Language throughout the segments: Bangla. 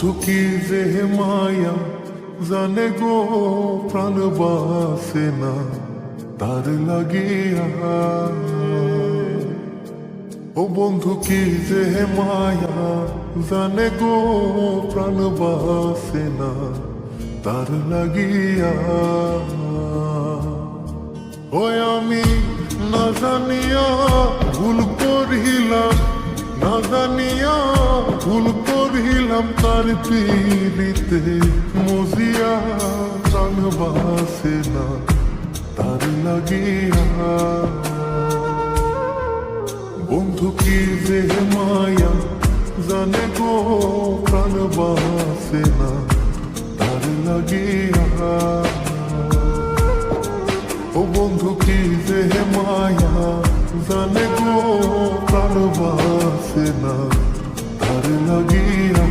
বন্ধু কি যে মায়া জানে গো প্রাণ বাসে না তার লাগিয়া। ও বন্ধু কি যে মায়া জানে গো প্রাণ বাসে না তার লাগিয়া। ওই আমি না জানিয়া ভুল করিলাম, না জানিয়া ভুল করিলাম তার পীড়িতে মজিয়া প্রাণ বাসে না তার লাগিয়া। বন্ধু কি যে মায়া জানে গো প্রাণ বাসে না তার লাগিয়া। ও বন্ধু কি যে মায়া জানে গো প্রাণ বাসে না তার লাগিয়া।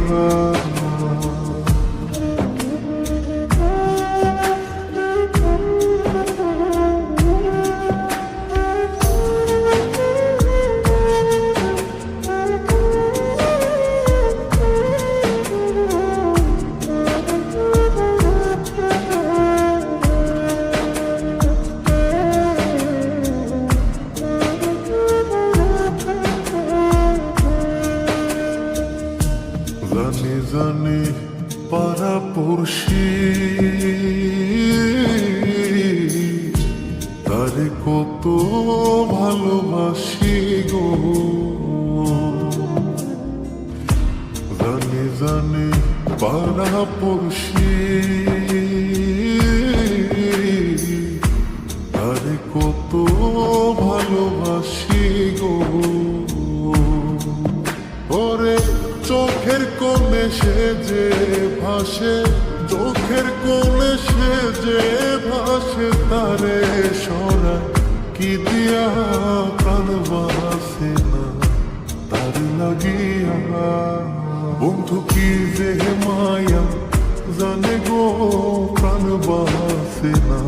জানি জানি পাড়া পড়শি তারে কত ভালোবাসি গো। জানি জানি পাড়া পড়শি তারে কত ভালোবাসি গো। ওরে চোখের কোণে সে যে ভাসে, চোখের কোণে সে যে ভাসে তারে সরা কি দিয়া প্রাণ বাসে না তার লাগিয়া। বন্ধু কি যে মায়া জানে গো প্রাণ বাসে না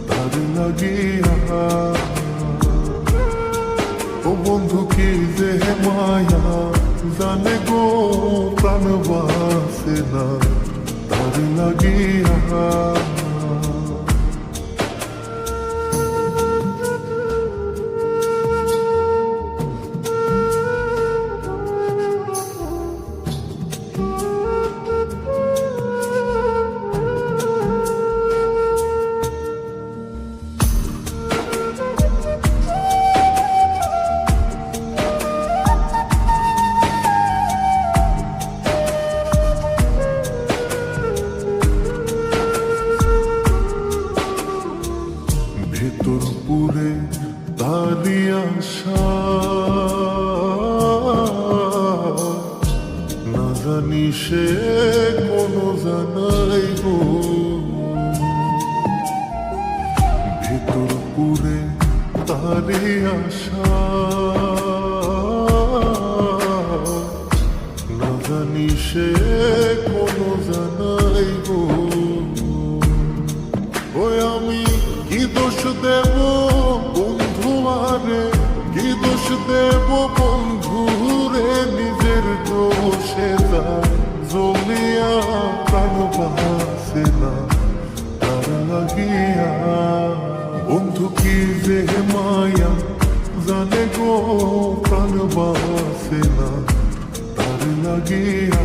তার লাগিয়া। ও বন্ধু কি যে মায়া জানে গো প্রাণ বাসে না তার লাগিয়া। ভেতর পুরে তারি আশা না জানি সে কোনো জানাই গো। ভেতর পুরে তারি আশা না জানি সে কোনো জানাই গো। ওই আমি কি দোষ দেব বন্ধু আরে, কি দোষ দেব বন্ধু রে, নিজের দোষে জমিয়া প্রাণ বাসে না তার লাগিয়া। বন্ধু কি যে মায়া জানে গো প্রাণ বাসে না তার লাগিয়া।